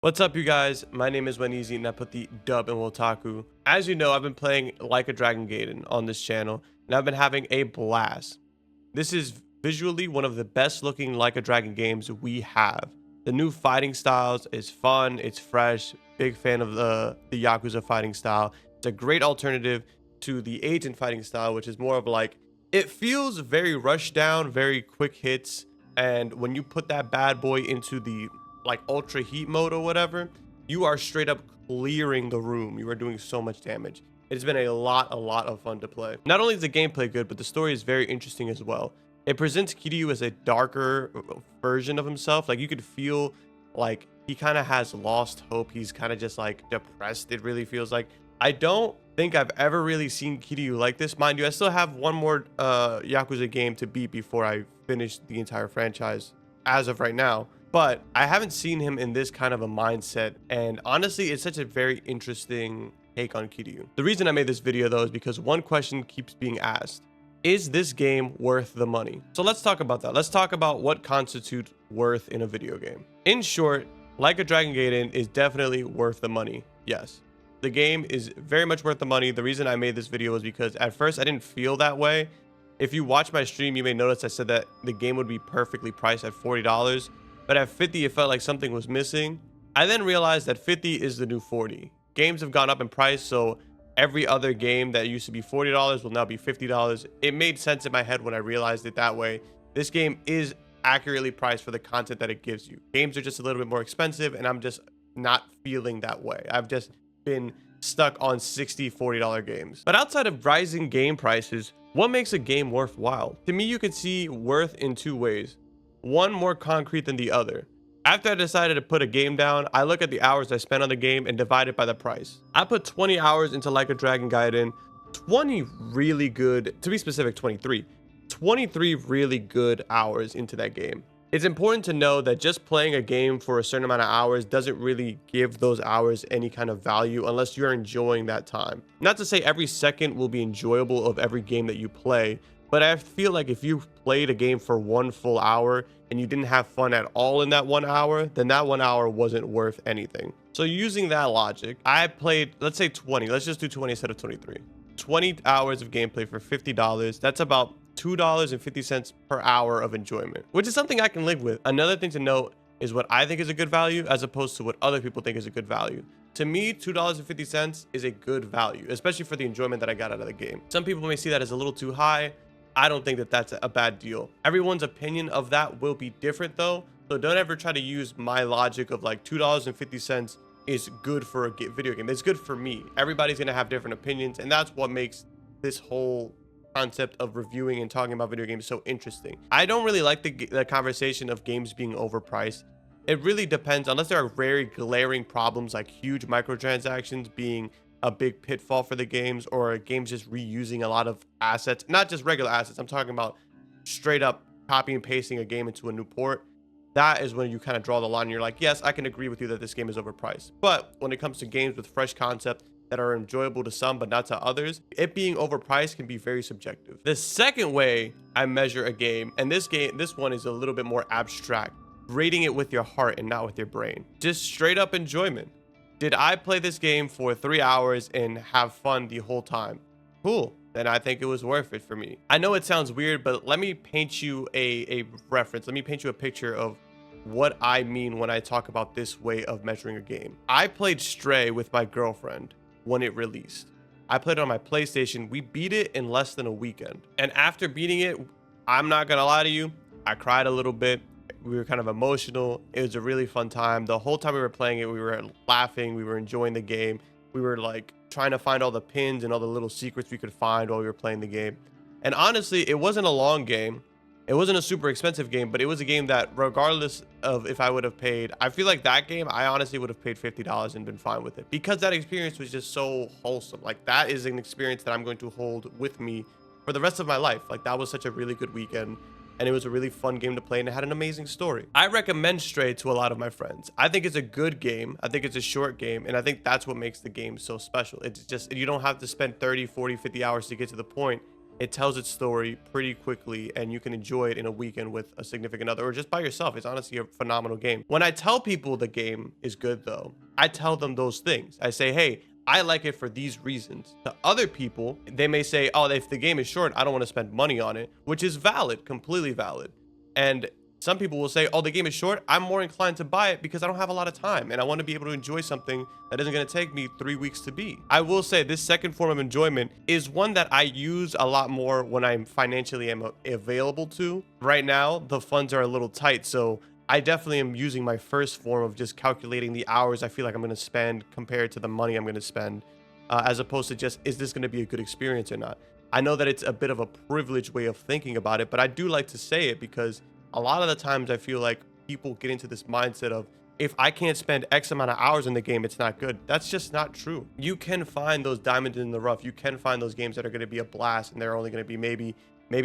What's up, you guys? My name is Wenizi, and I put the dub in Wotaku. As you know, I've been playing Like a Dragon Gaiden on this channel, and I've been having a blast. This is visually one of the best looking Like a Dragon games we have. The new fighting styles is fun, it's fresh, big fan of the Yakuza fighting style. It's a great alternative to the agent fighting style, which is more of like, it feels very rushed down, very quick hits, and when you put that bad boy into the like ultra heat mode or whatever, you are straight up clearing the room. You are doing so much damage. It's been a lot of fun to play. Not only is the gameplay good, but the story is very interesting as well. It presents Kiryu as a darker version of himself. Like, you could feel like he kind of has lost hope. He's kind of just like depressed, it really feels like. I don't think I've ever really seen Kiryu like this. Mind you, I still have one more Yakuza game to beat before I finish the entire franchise as of right now. But I haven't seen him in this kind of a mindset, and honestly, it's such a very interesting take on Kiryu. The reason I made this video though is because one question keeps being asked: is this game worth the money? So let's talk about that. Let's talk about what constitutes worth in a video game. In short, Like a Dragon Gaiden is definitely worth the money. Yes, the game is very much worth the money. The reason I made this video was because at first I didn't feel that way. If you watch my stream, you may notice I said that the game would be perfectly priced at $40. But at 50, it felt like something was missing. I then realized that 50 is the new 40. Games have gone up in price, so every other game that used to be $40 will now be $50. It made sense in my head when I realized it that way. This game is accurately priced for the content that it gives you. Games are just a little bit more expensive, and I'm just not feeling that way. I've just been stuck on $60-$40 games. But outside of rising game prices, what makes a game worthwhile? To me, you can see worth in two ways. One more concrete than the other. After I decided to put a game down, I look at the hours I spent on the game and divide it by the price. I put 20 hours into Like a Dragon Gaiden, 20 really good, to be specific, 23 really good hours into that game. It's important to know that just playing a game for a certain amount of hours doesn't really give those hours any kind of value unless you're enjoying that time. Not to say every second will be enjoyable of every game that you play, but I feel like if you played a game for 1 full hour and you didn't have fun at all in that 1 hour, then that 1 hour wasn't worth anything. So using that logic, I played, let's say 20. Let's just do 20 instead of 23. 20 hours of gameplay for $50. That's about $2.50 per hour of enjoyment, which is something I can live with. Another thing to note is what I think is a good value as opposed to what other people think is a good value. To me, $2.50 is a good value, especially for the enjoyment that I got out of the game. Some people may see that as a little too high. I don't think that that's a bad deal. Everyone's opinion of that will be different though. So don't ever try to use my logic of like $2.50 is good for a video game. It's good for me. Everybody's gonna have different opinions, and that's what makes this whole concept of reviewing and talking about video games so interesting. I don't really like the conversation of games being overpriced. It really depends, unless there are very glaring problems like huge microtransactions being a big pitfall for the games, or games just reusing a lot of assets, not just regular assets. I'm talking about straight up copy and pasting a game into a new port. That is when you kind of draw the line and you're like, yes, I can agree with you that this game is overpriced. But when it comes to games with fresh concept that are enjoyable to some but not to others, it being overpriced can be very subjective. The second way I measure a game, and this one is a little bit more abstract, rating it with your heart and not with your brain. Just straight up enjoyment. Did I play this game for 3 hours and have fun the whole time? Cool. Then I think it was worth it for me. I know it sounds weird, but let me paint you a reference. Let me paint you a picture of what I mean when I talk about this way of measuring a game. I played Stray with my girlfriend when it released. I played it on my PlayStation. We beat it in less than a weekend. And after beating it, I'm not gonna lie to you, I cried a little bit. We were kind of emotional. It was a really fun time. The whole time we were playing it, we were laughing, we were enjoying the game. We were like trying to find all the pins and all the little secrets we could find while we were playing the game. And honestly, it wasn't a long game. It wasn't a super expensive game, but it was a game that regardless of if I would have paid, I feel like that game, I honestly would have paid $50 and been fine with it, because that experience was just so wholesome. Like, that is an experience that I'm going to hold with me for the rest of my life. Like, that was such a really good weekend, and it was a really fun game to play, and it had an amazing story. I recommend Stray to a lot of my friends. I think it's a good game. I think it's a short game, and I think that's what makes the game so special. It's just, you don't have to spend 30, 40, 50 hours to get to the point. it tells its story pretty quickly, and you can enjoy it in a weekend with a significant other or just by yourself. It's honestly a phenomenal game. When I tell people the game is good though, I tell them those things. I say, hey, I like it for these reasons. To other people, they may say, oh, if the game is short, I don't want to spend money on it, which is valid, completely valid. And some people will say, oh, the game is short, I'm more inclined to buy it because I don't have a lot of time and I want to be able to enjoy something that isn't going to take me 3 weeks to beat. I will say this second form of enjoyment is one that I use a lot more when I'm financially available to. Right now, the funds are a little tight, so I definitely am using my first form of just calculating the hours I feel like I'm going to spend compared to the money I'm going to spend, as opposed to just, is this going to be a good experience or not? I know that it's a bit of a privileged way of thinking about it, but I do like to say it because a lot of the times I feel like people get into this mindset of, if I can't spend X amount of hours in the game, it's not good. That's just not true. You can find those diamonds in the rough. You can find those games that are going to be a blast and they're only going to be maybe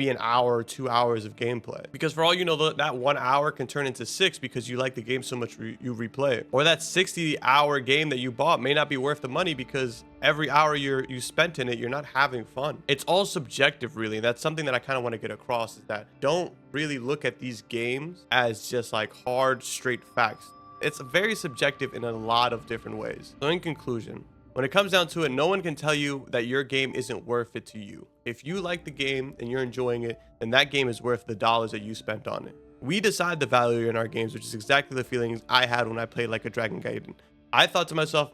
an hour or 2 hours of gameplay, because for all you know, that 1 hour can turn into 6 because you like the game so much you replay it. Or that 60-hour game that you bought may not be worth the money because every hour you spent in it, you're not having fun. It's all subjective, really. That's something that I kind of want to get across, is that don't really look at these games as just like hard, straight facts. It's very subjective in a lot of different ways. So in conclusion, when it comes down to it, no one can tell you that your game isn't worth it to you. If you like the game and you're enjoying it, then that game is worth the dollars that you spent on it. We decide the value in our games, which is exactly the feelings I had when I played like a Dragon Gaiden. I thought to myself,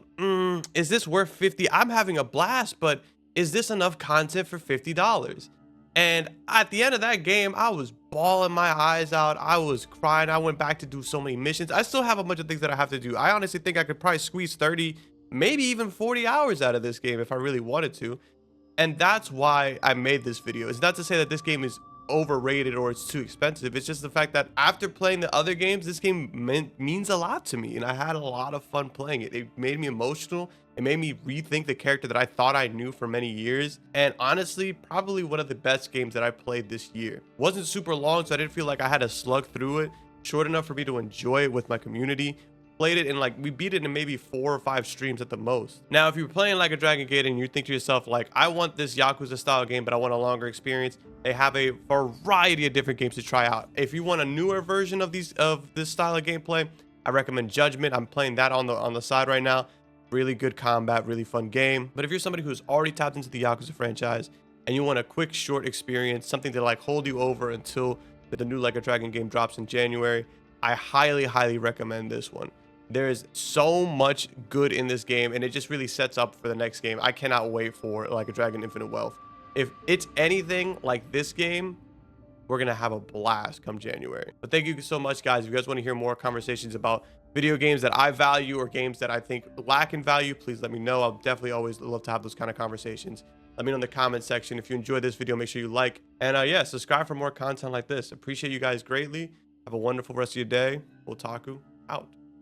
is this worth 50? I'm having a blast, but is this enough content for $50? And at the end of that game, I was bawling my eyes out. I was crying. I went back to do so many missions. I still have a bunch of things that I have to do. I honestly think I could probably squeeze 30, maybe even 40 hours out of this game if I really wanted to. And that's why I made this video. It's not to say that this game is overrated or it's too expensive. It's just the fact that after playing the other games, this game means a lot to me, and I had a lot of fun playing it. It made me emotional. It made me rethink the character that I thought I knew for many years. And honestly, probably one of the best games that I played this year. Wasn't super long, so I didn't feel like I had to slug through it. Short enough for me to enjoy it with my community. Played it in we beat it in maybe 4 or 5 streams at the most. Now, if you're playing like a Dragon Gaiden and you think to yourself, like, I want this Yakuza style game, but I want a longer experience, they have a variety of different games to try out. If you want a newer version of this style of gameplay, I recommend Judgment. I'm playing that on the side right now. Really good combat, really fun game. But if you're somebody who's already tapped into the Yakuza franchise and you want a quick, short experience, something to like hold you over until the new Like a Dragon game drops in January, I highly recommend this one. There is so much good in this game, and it just really sets up for the next game. I cannot wait for Like a Dragon Infinite Wealth. If it's anything like this game, we're gonna have a blast come January. But thank you so much, guys. If you guys want to hear more conversations about video games that I value or games that I think lack in value, please let me know. I'll definitely always love to have those kind of conversations. Let me know in the comment section. If you enjoyed this video, make sure you like, and yeah, subscribe for more content like this. Appreciate you guys greatly. Have a wonderful rest of your day. Wotaku out.